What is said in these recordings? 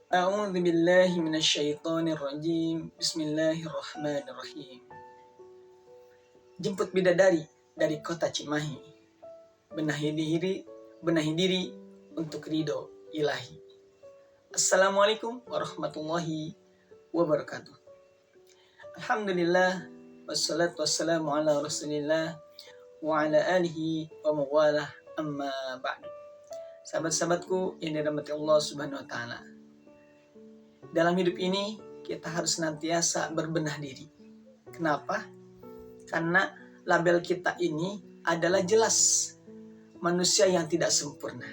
A'udzu billahi minasyaitonir rajim. Bismillahirrahmanirrahim. Jemput bidadari dari kota Cimahi. Benahi diri untuk ridho ilahi. Assalamualaikum warahmatullahi wabarakatuh. Alhamdulillah, wassalatu wassalamu ala rasulillah wa ala alihi wa mawalah, amma ba'du. Sahabat-sahabatku yang dirahmati Allah Subhanahu wa taala. Dalam hidup ini kita harus senantiasa berbenah diri. Kenapa? Karena label kita ini adalah jelas manusia yang tidak sempurna.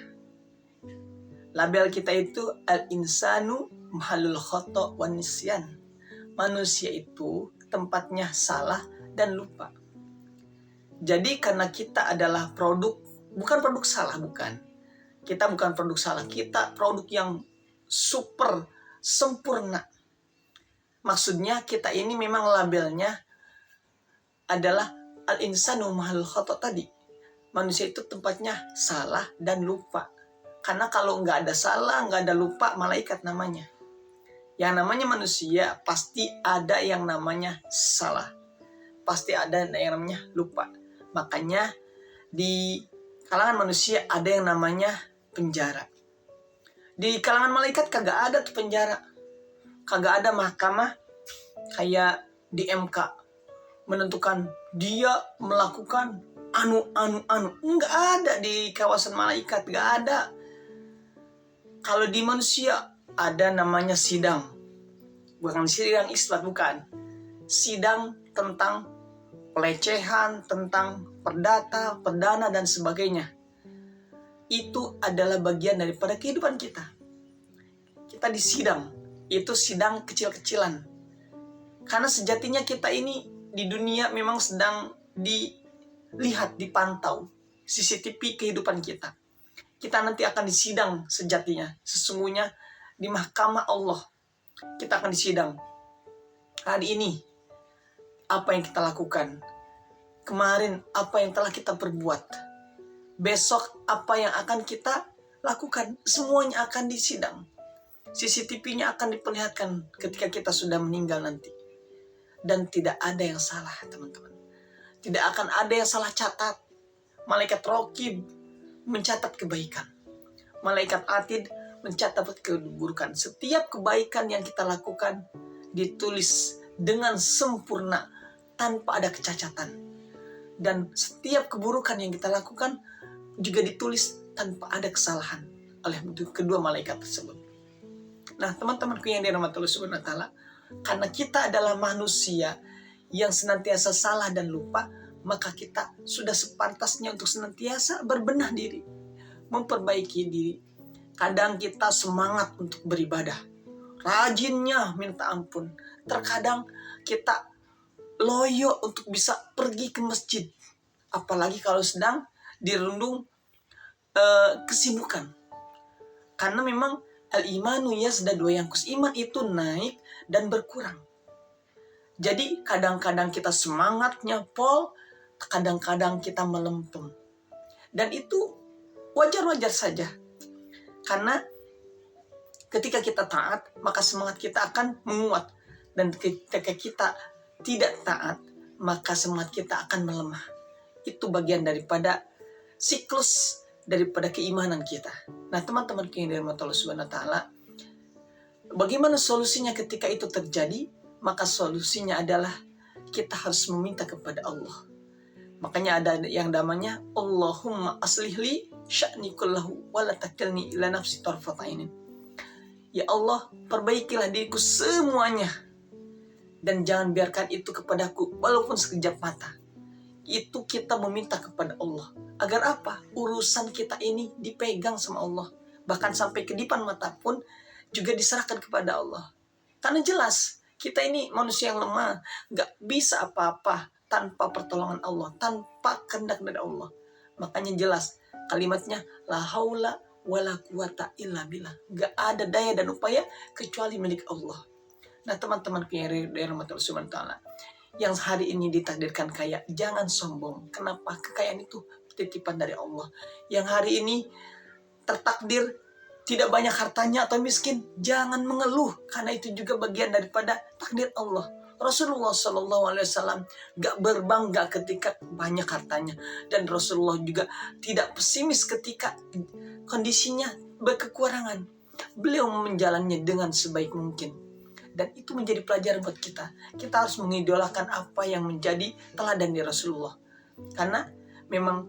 Label kita itu al-insanu mahallul khata' wan nisyan. Manusia itu tempatnya salah dan lupa. Jadi karena kita adalah bukan produk salah, bukan. Kita bukan produk salah, kita produk yang super sempurna. Maksudnya kita ini memang labelnya adalah al-insanu mahal khata' tadi. Manusia itu tempatnya salah dan lupa. Karena kalau nggak ada salah, nggak ada lupa, malaikat namanya. Yang namanya manusia pasti ada yang namanya salah. Pasti ada yang namanya lupa. Makanya di kalangan manusia ada yang namanya penjara. Di kalangan malaikat kagak ada tuh penjara. Kagak ada mahkamah kayak di MK menentukan dia melakukan anu. Enggak ada di kawasan malaikat, enggak ada. Kalau di manusia ada namanya sidang. Bukan sidang isbat, bukan. Sidang tentang pelecehan, tentang perdana dan sebagainya. Itu adalah bagian daripada kehidupan kita. Kita disidang, itu sidang kecil-kecilan. Karena sejatinya kita ini di dunia memang sedang dilihat, dipantau CCTV kehidupan kita. Kita nanti akan disidang sejatinya, sesungguhnya di mahkamah Allah. Kita akan disidang. Hari ini, apa yang kita lakukan? Kemarin, apa yang telah kita perbuat? Besok apa yang akan kita lakukan? Semuanya akan disidang. CCTV-nya akan diperlihatkan ketika kita sudah meninggal nanti. Dan tidak ada yang salah, teman-teman. Tidak akan ada yang salah catat. Malaikat Raqib mencatat kebaikan. Malaikat Atid mencatat keburukan. Setiap kebaikan yang kita lakukan ditulis dengan sempurna tanpa ada kecacatan. Dan setiap keburukan yang kita lakukan juga ditulis tanpa ada kesalahan oleh kedua malaikat tersebut. Nah, teman-temanku yang dirahmati Allah Subhanahu wa taala, karena kita adalah manusia yang senantiasa salah dan lupa, maka kita sudah sepantasnya untuk senantiasa berbenah diri, memperbaiki diri. Kadang kita semangat untuk beribadah, rajinnya minta ampun. Terkadang kita loyo untuk bisa pergi ke masjid, apalagi kalau sedang dirundung kesibukan. Karena memang al-imanu yazdadu wa yanqus, iman itu naik dan berkurang. Jadi kadang-kadang kita semangatnya pol, kadang-kadang kita melempem. Dan itu wajar-wajar saja. Karena ketika kita taat, maka semangat kita akan menguat. Dan ketika kita tidak taat, maka semangat kita akan melemah. Itu bagian daripada siklus daripada keimanan kita. Nah, teman-teman yang dirahmati Allah Subhanahu wa taala, bagaimana solusinya ketika itu terjadi? Maka solusinya adalah kita harus meminta kepada Allah. Makanya ada yang namanya Allahumma aslihli sya'ni kullahu wa la takilni ila nafsi tarfata ainin. Ya Allah, perbaikilah diriku semuanya dan jangan biarkan itu kepadaku walaupun sekejap mata. Itu kita meminta kepada Allah. Agar apa? Urusan kita ini dipegang sama Allah. Bahkan sampai kedipan mata pun juga diserahkan kepada Allah. Karena jelas, kita ini manusia yang lemah. Gak bisa apa-apa tanpa pertolongan Allah. Tanpa kehendak dari Allah. Makanya jelas kalimatnya, la haula wa la quwata illa billah. Gak ada daya dan upaya kecuali milik Allah. Nah, teman-teman yang dirahmati Allah Subhanahu wa taala, yang hari ini ditakdirkan kaya, jangan sombong. Kenapa? Kekayaan itu titipan dari Allah. Yang hari ini tertakdir tidak banyak hartanya atau miskin, jangan mengeluh, karena itu juga bagian daripada takdir Allah. Rasulullah SAW gak berbangga ketika banyak hartanya, dan Rasulullah juga tidak pesimis ketika kondisinya berkekurangan. Beliau menjalannya dengan sebaik mungkin, dan itu menjadi pelajaran buat kita. Kita harus mengidolakan apa yang menjadi teladan di Rasulullah, karena memang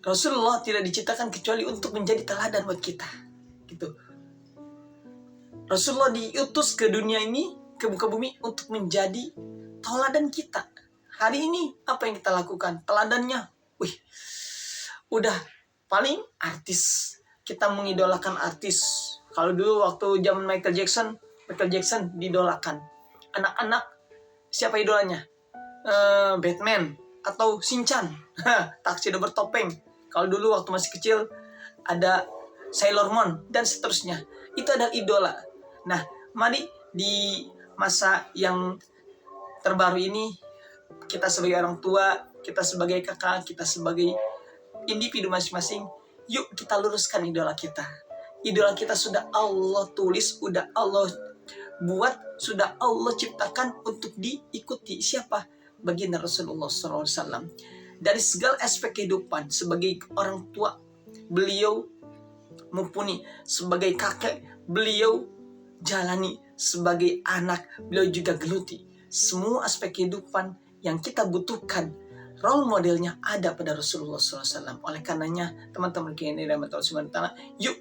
Rasulullah tidak diciptakan kecuali untuk menjadi teladan buat kita, gitu. Rasulullah diutus ke dunia ini, ke muka bumi, untuk menjadi teladan kita. Hari ini apa yang kita lakukan? Teladannya, udah paling artis. Kita mengidolakan artis. Kalau dulu waktu zaman Michael Jackson didolakan. Anak-anak, siapa idolanya? Batman atau Shinchan, Tuxedo bertopeng. Kalau dulu waktu masih kecil ada Sailor Moon dan seterusnya. Itu adalah idola. Nah, mari di masa yang terbaru ini, kita sebagai orang tua, kita sebagai kakak, kita sebagai individu masing-masing, yuk kita luruskan idola kita. Idola kita sudah Allah tulis, sudah Allah buat, sudah Allah ciptakan untuk diikuti. Siapa? Baginda Rasulullah SAW. Dari segala aspek kehidupan, sebagai orang tua, beliau mumpuni. Sebagai kakek, beliau jalani. Sebagai anak, beliau juga geluti. Semua aspek kehidupan yang kita butuhkan, role modelnya ada pada Rasulullah SAW. Oleh karenanya, teman-teman yang dirahmati Allah Subhanahu wa Ta'ala, yuk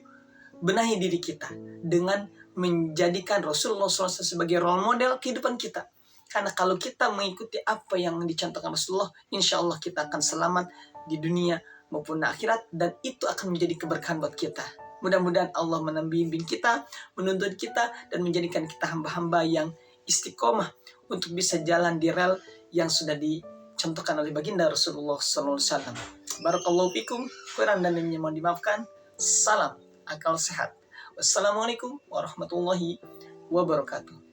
benahi diri kita dengan menjadikan Rasulullah SAW sebagai role model kehidupan kita. Karena kalau kita mengikuti apa yang dicontohkan Rasulullah, insya Allah kita akan selamat di dunia maupun akhirat, dan itu akan menjadi keberkahan buat kita. Mudah-mudahan Allah membimbing kita, menuntun kita, dan menjadikan kita hamba-hamba yang istiqomah untuk bisa jalan di rel yang sudah dicontohkan oleh baginda Rasulullah SAW. Barakallahu fikum, kurang dan lebihnya mohon dimaafkan. Salam akal sehat. Wassalamualaikum warahmatullahi wabarakatuh.